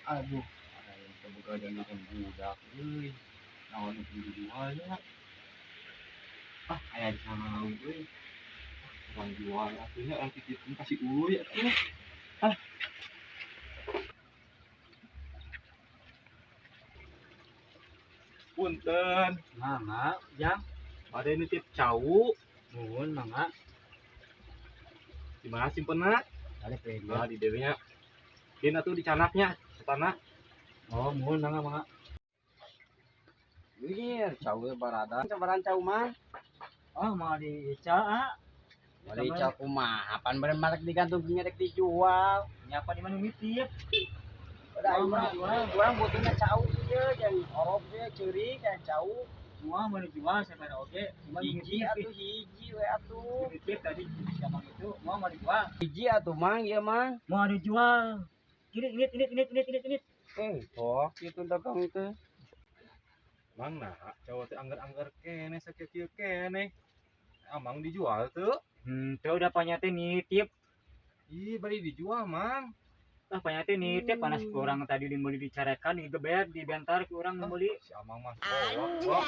Aduh, ada yang terbuka dan budak, euy. Naon nu dijual ya? Ah, aya di sana euy. Orang jual atunya orang titipkeun ka si Uy atuh. Ah, punten. Mangga, Jang. Bade nitip cau. Nuhun, mangga. Di mana simpenna? Balik we Nah, dia. di dieu nya. Dina tuh di canaknya, setana. Oh, nuhun, mangga, mangga. Iya, cau barada. Sabaran cau mah. Oh, mau dica, Bari cau kumaha? Pan bareng marek digantung nyerek dijual. nyapa di mana nitip? Udah Oh, mah dijual. urang butuhnya cau ieu jeung orok ge ceurik kayak cau. Semua mau dijual sampai oke. Cuma Hiji nitip, atuh hiji we atuh. nitip tadi gampang itu. Mau dijual. Hiji atuh mang ieu mah. Mau dijual. Ini. Kok kitu dagang teh. Mang nah, cau teh angger-angger kene sakieu kene. Amang dijual tuh. Tuh udah panyate nitip. Ih, bari dijual, Mang. Lah panyate nitip panas kurang tadi dibeli dicarekan digeber dibentar ke urang membeli. Si Amang mah. Oh, wah,